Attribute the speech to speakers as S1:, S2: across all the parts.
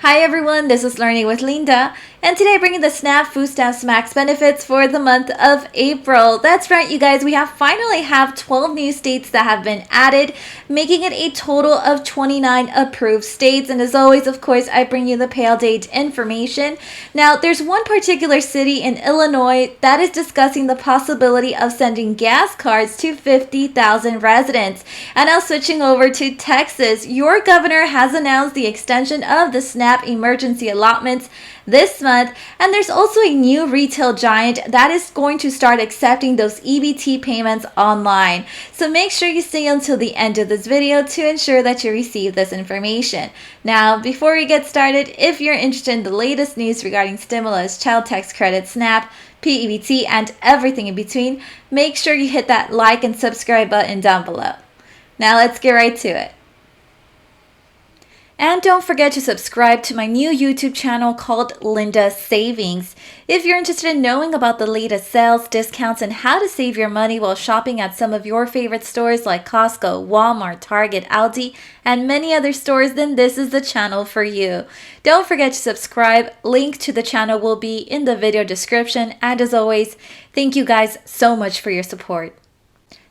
S1: Hi everyone, this is Learning with Linda, and today bringing the SNAP Food Stamps Max benefits for the month of April. That's right, you guys, we finally have 12 new states that have been added, making it a total of 29 approved states. And as always, of course, I bring you the pay date information. Now, there's one particular city in Illinois that is discussing the possibility of sending gas cards to 50,000 residents. And now switching over to Texas, your governor has announced the extension of the SNAP emergency allotments this month, and there's also a new retail giant that is going to start accepting those EBT payments online. So make sure you stay until the end of this video to ensure that you receive this information. Now, before we get started, if you're interested in the latest news regarding stimulus, child tax credit, SNAP, p-ebt, and everything in between, make sure you hit that like and subscribe button down below. Now let's get right to it. And don't forget to subscribe to my new YouTube channel called Linda Savings. If you're interested in knowing about the latest sales, discounts, and how to save your money while shopping at some of your favorite stores like Costco, Walmart, Target, Aldi, and many other stores, then this is the channel for you. Don't forget to subscribe. Link to the channel will be in the video description. And as always, thank you guys so much for your support.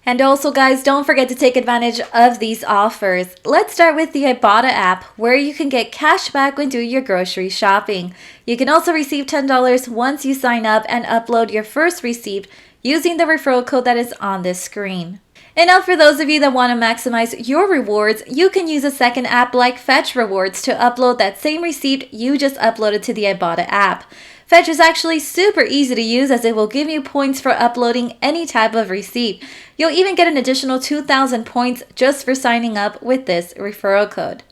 S1: And also, guys, don't forget to take advantage of these offers. Let's start with the Ibotta app, where you can get cash back when doing your grocery shopping. You can also receive $10 once you sign up and upload your first receipt using the referral code that is on this screen. And now for those of you that want to maximize your rewards, you can use a second app like Fetch Rewards to upload that same receipt you just uploaded to the Ibotta app. Fetch is actually super easy to use, as it will give you points for uploading any type of receipt. You'll even get an additional 2,000 points just for signing up with this referral code.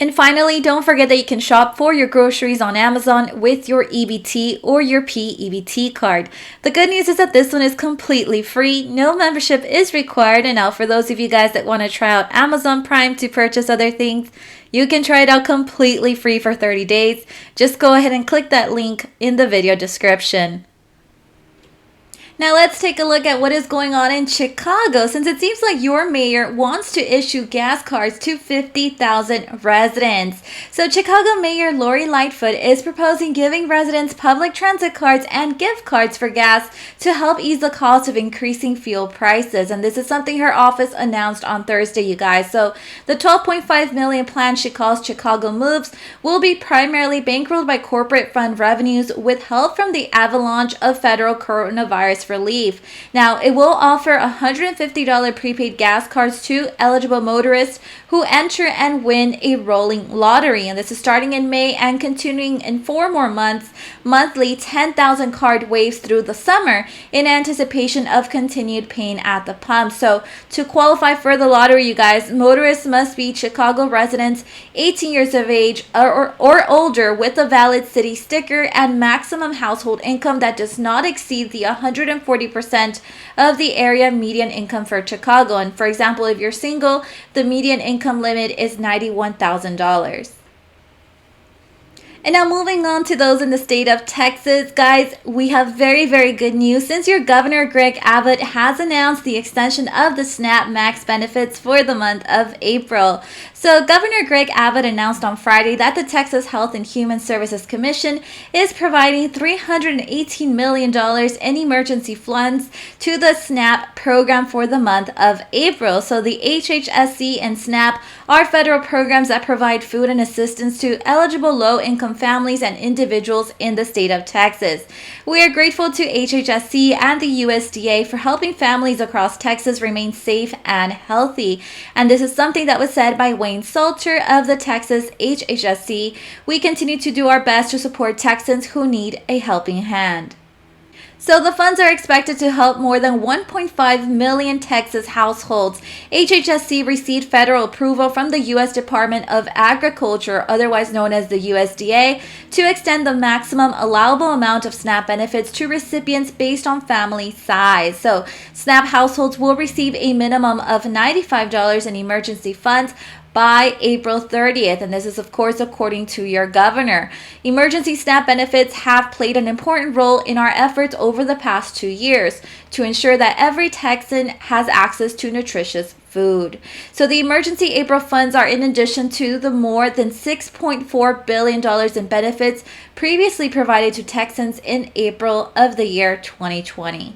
S1: And finally, don't forget that you can shop for your groceries on Amazon with your EBT or your p-ebt card. The good news is that this one is completely free. No membership is required. And now for those of you guys that want to try out Amazon Prime to purchase other things, you can try it out completely free for 30 days. Just go ahead and click that link in the video description. Now let's take a look at what is going on in Chicago, since it seems like your mayor wants to issue gas cards to 50,000 residents. So Chicago Mayor Lori Lightfoot is proposing giving residents public transit cards and gift cards for gas to help ease the cost of increasing fuel prices. And this is something her office announced on Thursday, you guys. So the $12.5 million plan she calls Chicago Moves will be primarily bankrolled by corporate fund revenues with help from the avalanche of federal coronavirus relief. Now, it will offer $150 prepaid gas cards to eligible motorists who enter and win a rolling lottery. And this is starting in May and continuing in 4 more months, monthly 10,000 card waves through the summer in anticipation of continued pain at the pump. So to qualify for the lottery, you guys, motorists must be Chicago residents 18 years of age or older with a valid city sticker and maximum household income that does not exceed the 140% of the area median income for Chicago. And for example, if you're single, the median income limit is $91,000. And now moving on to those in the state of Texas, guys, we have very, very good news, since your Governor Greg Abbott has announced the extension of the SNAP Max benefits for the month of April. So Governor Greg Abbott announced on Friday that the Texas Health and Human Services Commission is providing $318 million in emergency funds to the SNAP program for the month of April. So the HHSC and SNAP are federal programs that provide food and assistance to eligible low-income families and individuals in the state of Texas. We are grateful to HHSC and the USDA for helping families across Texas remain safe and healthy. And this is something that was said by Wayne Salter of the Texas HHSC. We continue to do our best to support Texans who need a helping hand. So the funds are expected to help more than 1.5 million Texas households. HHSC received federal approval from the U.S. Department of Agriculture, otherwise known as the USDA, to extend the maximum allowable amount of SNAP benefits to recipients based on family size. So SNAP households will receive a minimum of $95 in emergency funds, by April 30th, and this is of course according to your governor. Emergency SNAP benefits have played an important role in our efforts over the past 2 years to ensure that every Texan has access to nutritious food. So the emergency April funds are in addition to the more than $6.4 billion in benefits previously provided to Texans in April of the year 2020.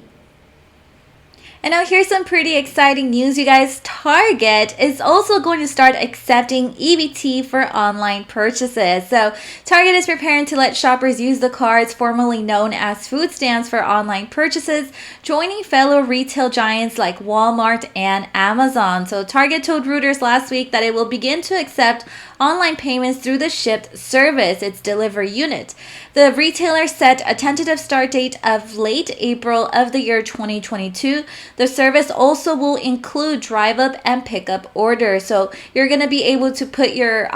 S1: And now here's some pretty exciting news, you guys. Target is also going to start accepting EBT for online purchases. So Target is preparing to let shoppers use the cards formerly known as food stamps for online purchases, joining fellow retail giants like Walmart and Amazon. So Target told Reuters last week that it will begin to accept online payments through the Shipt service, its delivery unit. The retailer set a tentative start date of late April of the year 2022. The service also will include drive-up and pickup orders. So you're going to be able to put your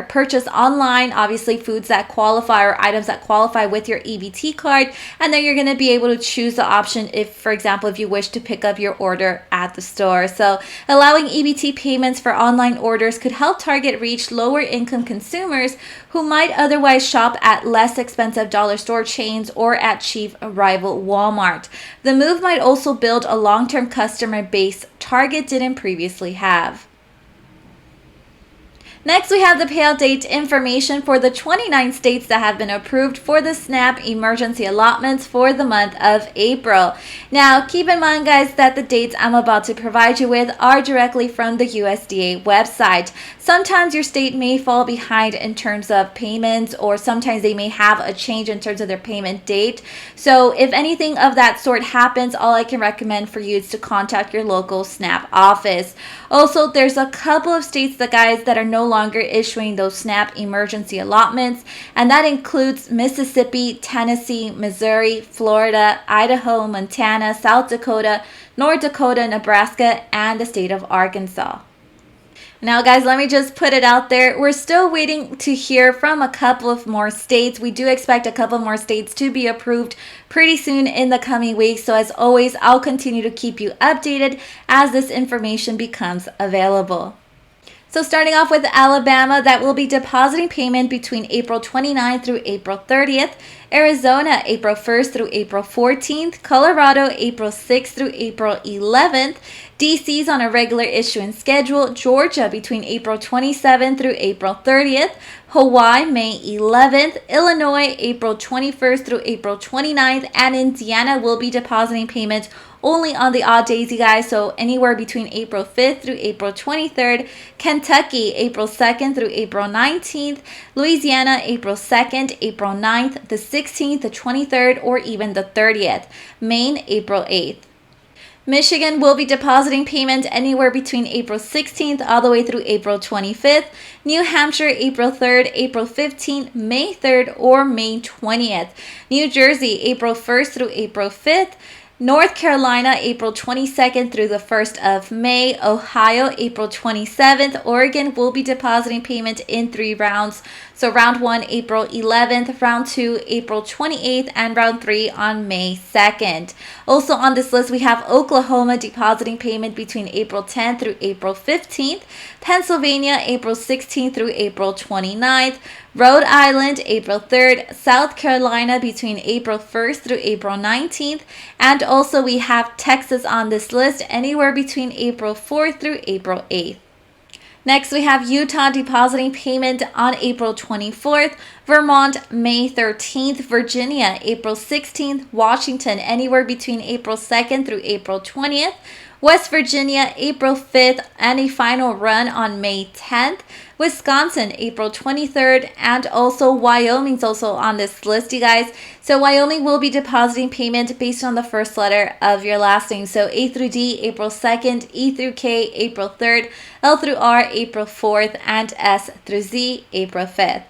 S1: purchase online, obviously foods that qualify or items that qualify with your EBT card, and then you're going to be able to choose the option if, for example, if you wish to pick up your order at the store. So allowing EBT payments for online orders could help Target reach lower income consumers who might otherwise shop at less expensive dollar store chains or at cheap rival Walmart. The move might also build a long-term customer base Target didn't previously have. Next, we have the payout date information for the 29 states that have been approved for the SNAP emergency allotments for the month of April. Now, keep in mind, guys, that the dates I'm about to provide you with are directly from the USDA website. Sometimes your state may fall behind in terms of payments, or sometimes they may have a change in terms of their payment date. So if anything of that sort happens, all I can recommend for you is to contact your local SNAP office. Also, there's a couple of states, guys, that are no longer issuing those SNAP emergency allotments, and that includes Mississippi, Tennessee, Missouri, Florida, Idaho, Montana, South Dakota, North Dakota, Nebraska, and the state of Arkansas. Now, guys, let me just put it out there. We're still waiting to hear from a couple of more states. We do expect a couple more states to be approved pretty soon in the coming weeks. So as always, I'll continue to keep you updated as this information becomes available. So starting off with Alabama, that will be depositing payment between April 29th through April 30th. Arizona, April 1st through April 14th. Colorado, April 6th through April 11th. DC's on a regular issuance schedule. Georgia, between April 27th through April 30th. Hawaii, May 11th. Illinois, April 21st through April 29th. And Indiana will be depositing payments only on the odd days, you guys, so anywhere between April 5th through April 23rd. Kentucky, April 2nd through April 19th. Louisiana, April 2nd, April 9th, the 16th, the 23rd, or even the 30th. Maine, April 8th. Michigan will be depositing payment anywhere between April 16th all the way through April 25th. New Hampshire, April 3rd, April 15th, May 3rd, or May 20th. New Jersey, April 1st through April 5th. North Carolina, April 22nd through the 1st of May. Ohio, April 27th. Oregon will be depositing payment in 3 rounds. So round 1, April 11th, round 2, April 28th, and round 3 on May 2nd. Also on this list, we have Oklahoma depositing payment between April 10th through April 15th. Pennsylvania, April 16th through April 29th. Rhode Island, April 3rd. South Carolina between April 1st through April 19th. And also we have Texas on this list anywhere between April 4th through April 8th. Next, we have Utah depositing payment on April 24th, Vermont, May 13th, Virginia, April 16th, Washington, anywhere between April 2nd through April 20th, West Virginia, April 5th, and a final run on May 10th, Wisconsin, April 23rd, and also Wyoming's also on this list, you guys. So Wyoming will be depositing payment based on the first letter of your last name. So A through D, April 2nd, E through K, April 3rd, L through R, April 4th, and S through Z, April 5th.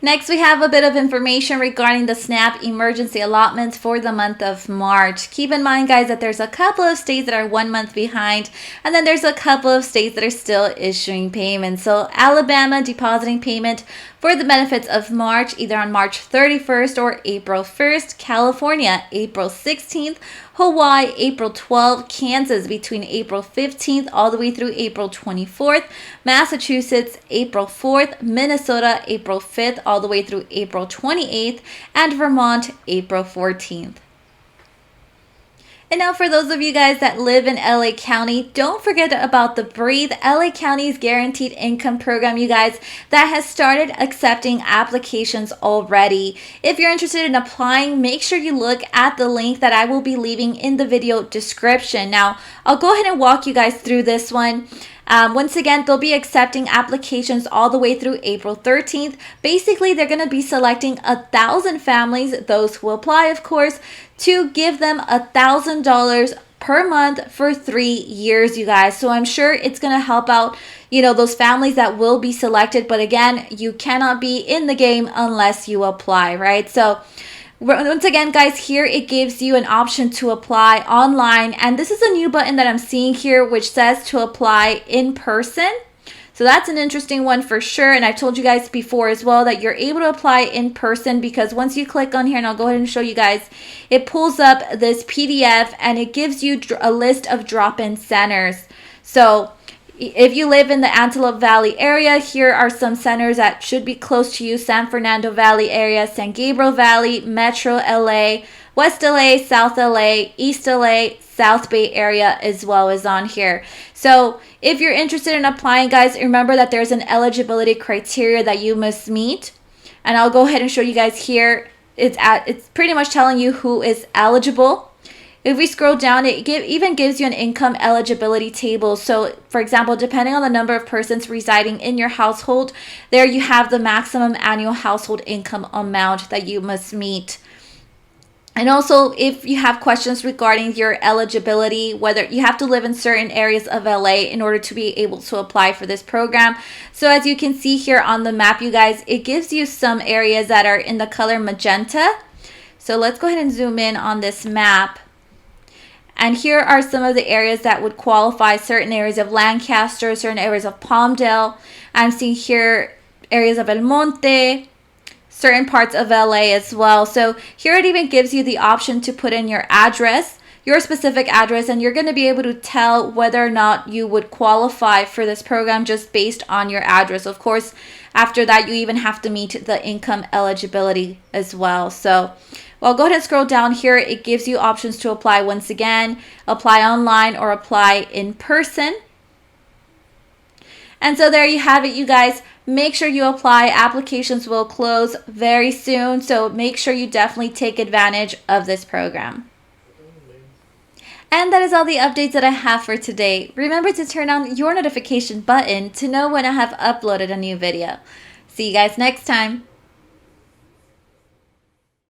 S1: Next, we have a bit of information regarding the SNAP emergency allotments for the month of March. Keep in mind, guys, that there's a couple of states that are 1 month behind, and then there's a couple of states that are still issuing payments. So Alabama depositing payment for the benefits of March, either on March 31st or April 1st. California, April 16th. Hawaii, April 12th, Kansas between April 15th all the way through April 24th, Massachusetts, April 4th, Minnesota, April 5th all the way through April 28th, and Vermont, April 14th. And now for those of you guys that live in LA County, don't forget about the Breathe, LA County's guaranteed income program, you guys, that has started accepting applications already. If you're interested in applying, make sure you look at the link that I will be leaving in the video description. Now, I'll go ahead and walk you guys through this one. Once again, they'll be accepting applications all the way through April 13th. Basically, they're going to be selecting 1,000 families, those who apply, of course, to give them $1,000 per month for 3 years, you guys. So I'm sure it's going to help out, those families that will be selected. But again, you cannot be in the game unless you apply, right? So once again, guys, here it gives you an option to apply online. And this is a new button that I'm seeing here, which says to apply in person. So that's an interesting one for sure. And I've told you guys before as well that you're able to apply in person, because once you click on here, and I'll go ahead and show you guys, it pulls up this PDF and it gives you a list of drop-in centers. So if you live in the Antelope Valley area, here are some centers that should be close to you: San Fernando Valley area, San Gabriel Valley, Metro LA, West LA, South LA, East LA, South Bay area as well is on here. So if you're interested in applying, guys, remember that there's an eligibility criteria that you must meet. And I'll go ahead and show you guys here. It's pretty much telling you who is eligible. If we scroll down, it even gives you an income eligibility table. So, for example, depending on the number of persons residing in your household, there you have the maximum annual household income amount that you must meet. And also, if you have questions regarding your eligibility, whether you have to live in certain areas of LA in order to be able to apply for this program. So as you can see here on the map, you guys, it gives you some areas that are in the color magenta. So let's go ahead and zoom in on this map. And here are some of the areas that would qualify: certain areas of Lancaster, certain areas of Palmdale. I'm seeing here areas of El Monte, certain parts of LA as well. So here it even gives you the option to put in your address, your specific address, and you're going to be able to tell whether or not you would qualify for this program just based on your address. Of course, after that, you even have to meet the income eligibility as well. So well, go ahead and scroll down here. It gives you options to apply. Once again, apply online or apply in person. And so there you have it, you guys. Make sure you apply. Applications will close very soon, so make sure you definitely take advantage of this program. And that is all the updates that I have for today. Remember to turn on your notification button to know when I have uploaded a new video. See you guys next time.